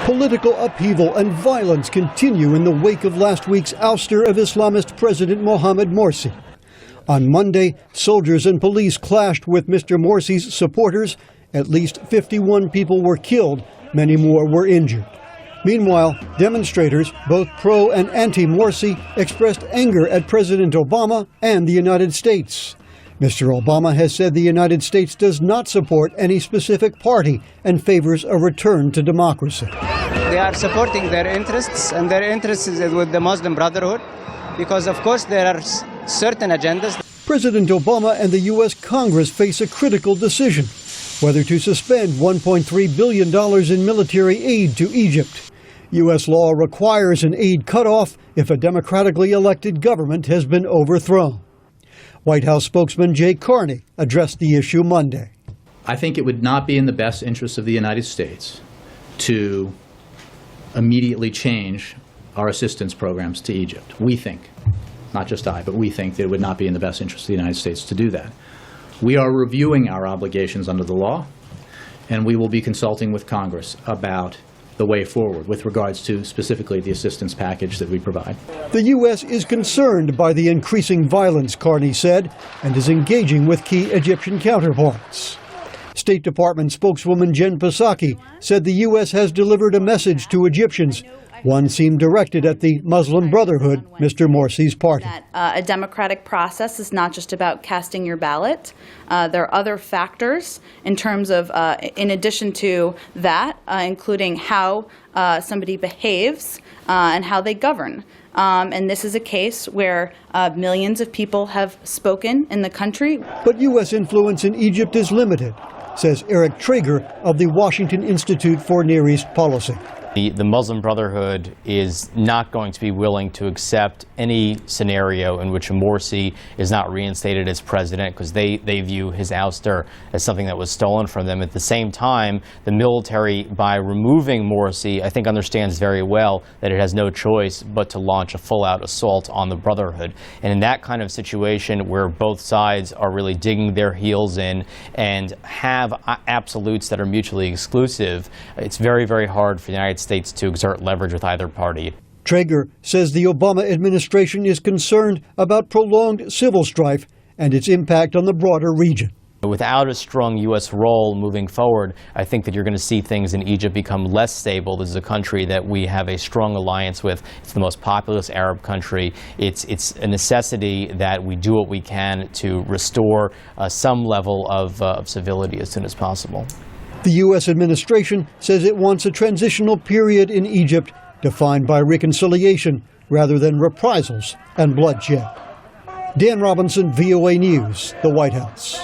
Political upheaval and violence continue in the wake of last week's ouster of Islamist President Mohamed Morsi. On Monday, soldiers and police clashed with Mr. Morsi's supporters. At least 51 people were killed, many more were injured. Meanwhile, demonstrators, both pro and anti-Morsi, expressed anger at President Obama and the United States. Mr. Obama has said the United States does not support any specific party and favors a return to democracy. They are supporting their interests, and their interests is with the Muslim Brotherhood, because of course there are certain agendas. President Obama and the U.S. Congress face a critical decision, whether to suspend $1.3 billion in military aid to Egypt. U.S. law requires an aid cutoff if a democratically elected government has been overthrown. White House spokesman Jay Carney addressed the issue Monday. I think it would not be in the best interest of the United States to immediately change our assistance programs to Egypt. We think, not just I, but we think that it would not be in the best interest of the United States to do that. We are reviewing our obligations under the law, and we will be consulting with Congress about the way forward with regards to specifically the assistance package that we provide. The U.S. is concerned by the increasing violence, Carney said, and is engaging with key Egyptian counterparts. State Department spokeswoman Jen Psaki said the U.S. has delivered a message to Egyptians. One seemed directed at the Muslim Brotherhood, Mr. Morsi's party. A democratic process is not just about casting your ballot. There are other factors in terms of, in addition to that, including how somebody behaves and how they govern. And this is a case where millions of people have spoken in the country. But U.S. influence in Egypt is limited, says Eric Traeger of the Washington Institute for Near East Policy. The Muslim Brotherhood is not going to be willing to accept any scenario in which Morsi is not reinstated as president, because they view his ouster as something that was stolen from them. At the same time, the military, by removing Morsi, I think understands very well that it has no choice but to launch a full-out assault on the Brotherhood. And in that kind of situation where both sides are really digging their heels in and have absolutes that are mutually exclusive, it's very, very hard for the United States to exert leverage with either party. Traeger says the Obama administration is concerned about prolonged civil strife and its impact on the broader region. Without a strong U.S. role moving forward, I think that you're going to see things in Egypt become less stable. This is a country that we have a strong alliance with. It's the most populous Arab country. It's a necessity that we do what we can to restore some level of civility as soon as possible. The U.S. administration says it wants a transitional period in Egypt defined by reconciliation rather than reprisals and bloodshed. Dan Robinson, VOA News, the White House.